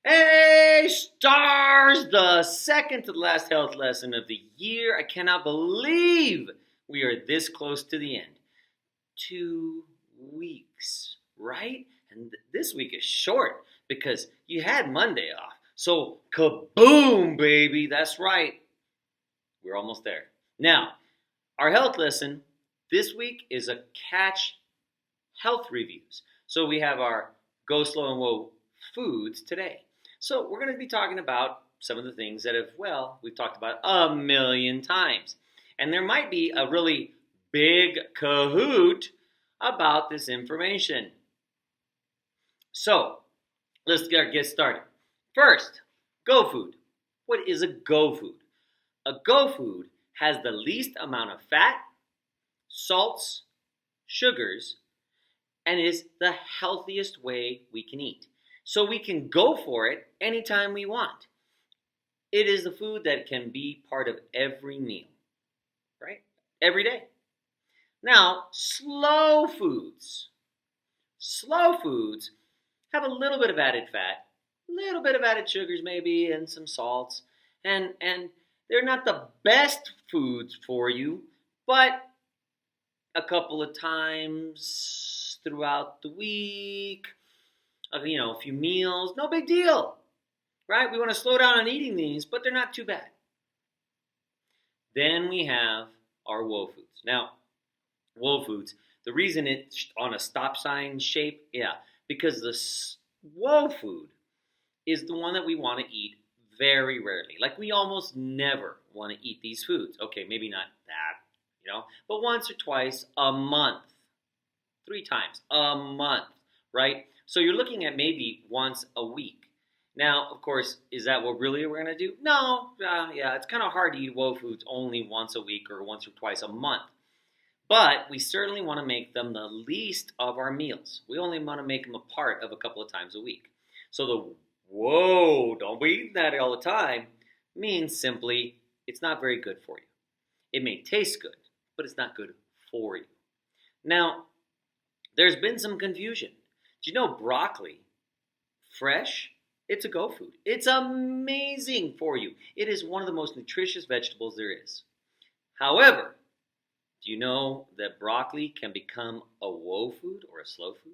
Hey, stars! The second to the last health lesson of the year. I cannot believe we are this close to the end. 2 weeks, right? And this week is short because you had Monday off. So, kaboom, baby! That's right. We're almost there. Now, our health lesson this week is a catch health reviews. So we have our Go Slow and Whoa foods today. So we're going to be talking about some of the things that we've talked about a million times. And there might be a really big cahoot about this information. So let's get started. First, Go Food. What is a Go Food? A Go Food has the least amount of fat, salts, sugars, and is the healthiest way we can eat. So we can go for it anytime we want. It is the food that can be part of every meal, right? Every day. Now, slow foods. Slow foods have a little bit of added fat, a little bit of added sugars maybe, and some salts. And they're not the best foods for you, but a couple of times throughout the week, a few meals, no big deal, right? We want to slow down on eating these, but they're not too bad. Then we have our Whoa Foods. Now, Whoa Foods, the reason it's on a stop sign shape, because the Whoa Food is the one that we want to eat very rarely. Like we almost never want to eat these foods. Okay, maybe not that, but once or twice a month, 3 times a month, right? So you're looking at maybe once a week. Now, of course, is that what really we're going to do? No, it's kind of hard to eat Whoa Foods only once a week or once or twice a month. But we certainly want to make them the least of our meals. We only want to make them a part of a couple of times a week. So the whoa, don't be eating that all the time means simply it's not very good for you. It may taste good, but it's not good for you. Now, there's been some confusion. Do you know broccoli, fresh, it's a Go Food. It's amazing for you. It is one of the most nutritious vegetables there is. However, do you know that broccoli can become a Whoa Food or a slow food?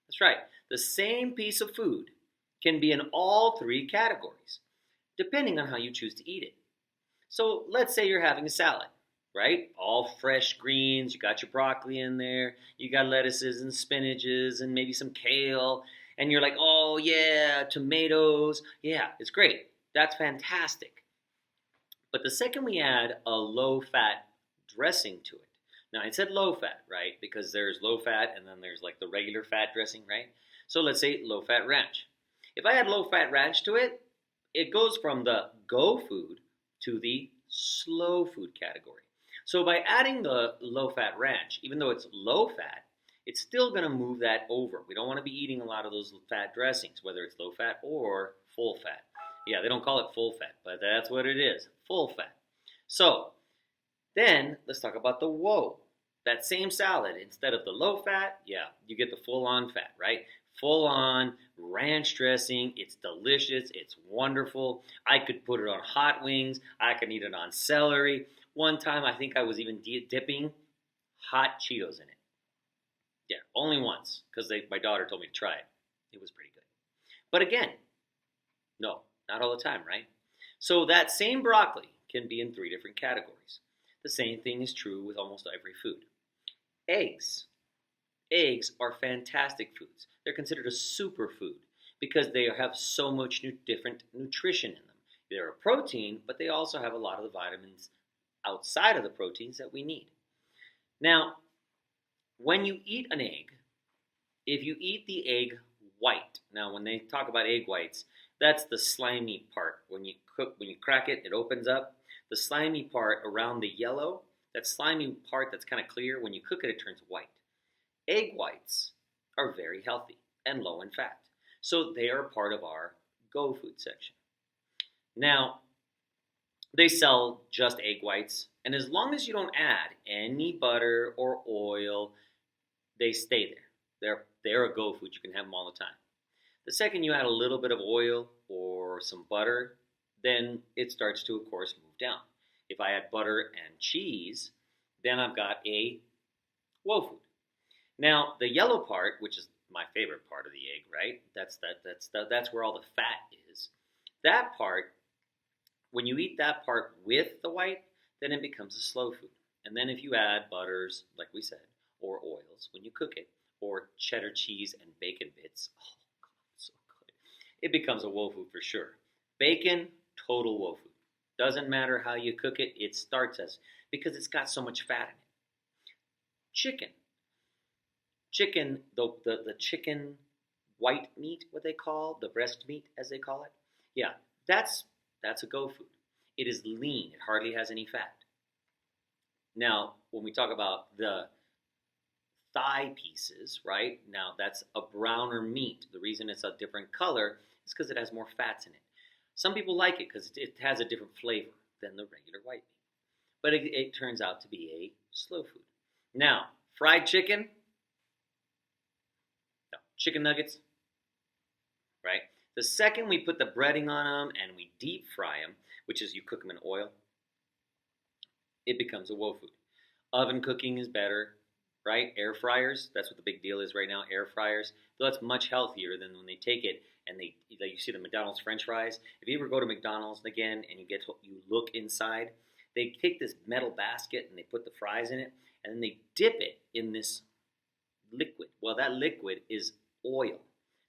That's right. The same piece of food can be in all 3 categories, depending on how you choose to eat it. So let's say you're having a salad, right? All fresh greens, you got your broccoli in there, you got lettuces and spinaches and maybe some kale, and you're like, oh yeah, tomatoes, yeah, it's great. That's fantastic. But the second we add a low-fat dressing to it, now I said low-fat, right? Because there's low-fat and then there's like the regular fat dressing, right? So let's say low-fat ranch. If I add low-fat ranch to it, it goes from the Go Food to the slow food category. So by adding the low-fat ranch, even though it's low-fat, it's still going to move that over. We don't want to be eating a lot of those fat dressings, whether it's low-fat or full-fat. Yeah, they don't call it full-fat, but that's what it is, full-fat. So then let's talk about the Whoa. That same salad, instead of the low-fat, you get the full-on fat, right? Full-on ranch dressing. It's delicious. It's wonderful. I could put it on hot wings. I can eat it on celery. One time, I think I was even dipping hot Cheetos in it. Yeah, only once, because my daughter told me to try it. It was pretty good. But again, no, not all the time, right? So that same broccoli can be in 3 different categories. The same thing is true with almost every food. Eggs. Eggs are fantastic foods. They're considered a superfood because they have so much different nutrition in them. They're a protein, but they also have a lot of the vitamins outside of the proteins that we need. Now, when you eat an egg, if you eat the egg white, now when they talk about egg whites, that's the slimy part. When you crack it, it opens up. The slimy part around the yellow, that slimy part that's kind of clear, when you cook it, it turns white. Egg whites are very healthy and low in fat. So they are part of our Go Food section. Now, they sell just egg whites, and as long as you don't add any butter or oil, they stay there. They're a Go Food. You can have them all the time. The second you add a little bit of oil or some butter, then it starts to, of course, move down. If I add butter and cheese, then I've got a woe food. Now, the yellow part, which is my favorite part of the egg, right? That's where all the fat is. That part, when you eat that part with the white, then it becomes a slow food. And then if you add butters, like we said, or oils when you cook it, or cheddar cheese and bacon bits, oh God, so good. It becomes a woe food for sure. Bacon, total woe food. Doesn't matter how you cook it, it starts as, because it's got so much fat in it. Chicken. The chicken white meat, what they call, the breast meat as they call it. Yeah, that's a go food. It is lean, it hardly has any fat. Now, when we talk about the thigh pieces, right? Now that's a browner meat. The reason it's a different color is because it has more fats in it. Some people like it because it has a different flavor than the regular white meat. But it turns out to be a slow food. Now, fried chicken, no, chicken nuggets, right? The second we put the breading on them and we deep fry them, which is you cook them in oil, it becomes a woe food. Oven cooking is better, right? Air fryers, that's what the big deal is right now, air fryers. Though that's much healthier than when they take it and like you see the McDonald's French fries. If you ever go to McDonald's again and you look inside, they take this metal basket and they put the fries in it and then they dip it in this liquid. Well, that liquid is oil,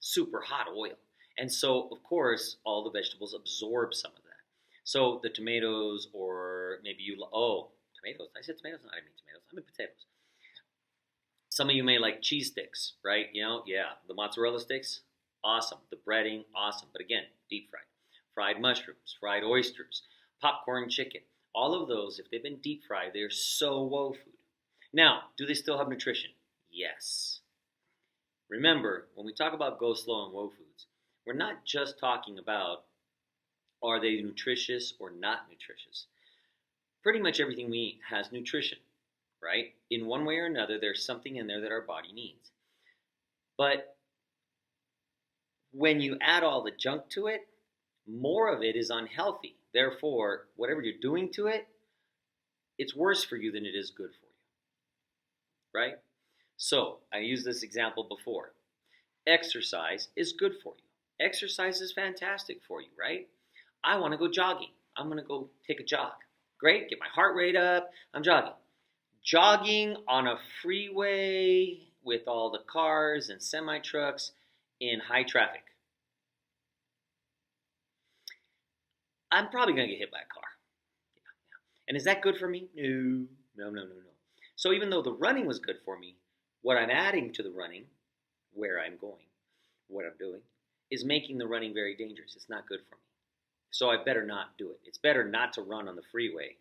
super hot oil. And so, of course, all the vegetables absorb some of that. So the tomatoes, or maybe tomatoes. I said tomatoes. No, I didn't mean tomatoes. I mean potatoes. Some of you may like cheese sticks, right? Yeah, the mozzarella sticks, awesome. The breading, awesome. But again, deep fried. Fried mushrooms, fried oysters, popcorn chicken. All of those, if they've been deep fried, they're so woe food. Now, do they still have nutrition? Yes. Remember, when we talk about go slow and woe foods, we're not just talking about are they nutritious or not nutritious. Pretty much everything we eat has nutrition, right? In one way or another, there's something in there that our body needs. But when you add all the junk to it, more of it is unhealthy. Therefore, whatever you're doing to it, it's worse for you than it is good for you, right? So, I used this example before. Exercise is good for you. Exercise is fantastic for you, right? I want to go jogging. I'm going to go take a jog. Great, get my heart rate up. I'm jogging. Jogging on a freeway with all the cars and semi-trucks in high traffic. I'm probably going to get hit by a car. Yeah. And is that good for me? No. So even though the running was good for me, what I'm adding to the running, where I'm going, what I'm doing, is making the running very dangerous. It's not good for me. So I better not do it. It's better not to run on the freeway.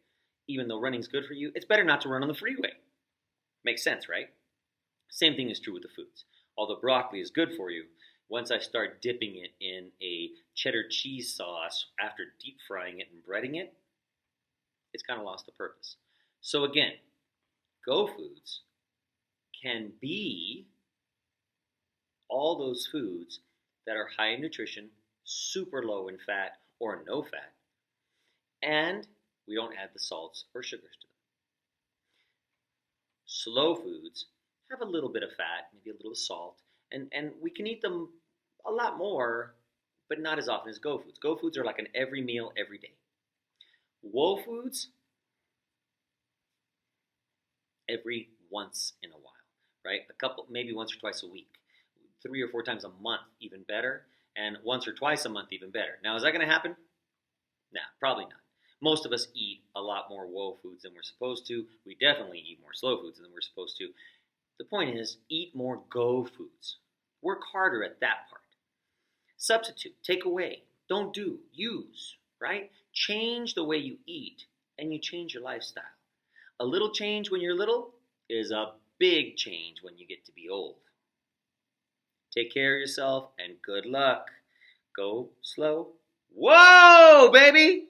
Even though running's good for you, it's better not to run on the freeway. Makes sense, right? Same thing is true with the foods. Although broccoli is good for you, once I start dipping it in a cheddar cheese sauce after deep frying it and breading it, it's kind of lost the purpose. So again, go foods can be all those foods that are high in nutrition, super low in fat, or no fat, and we don't add the salts or sugars to them. Slow foods have a little bit of fat, maybe a little salt, and we can eat them a lot more, but not as often as go foods. Go foods are like an every meal, every day. Woe foods, every once in a while, right? A couple, maybe once or twice a week, 3 or 4 times a month, even better, and once or twice a month, even better. Now, is that going to happen? Nah, probably not. Most of us eat a lot more woe foods than we're supposed to. We definitely eat more slow foods than we're supposed to. The point is, eat more go foods. Work harder at that part. Substitute, take away, don't do, use, right? Change the way you eat, and you change your lifestyle. A little change when you're little is a big change when you get to be old. Take care of yourself, and good luck. Go slow. Whoa, baby!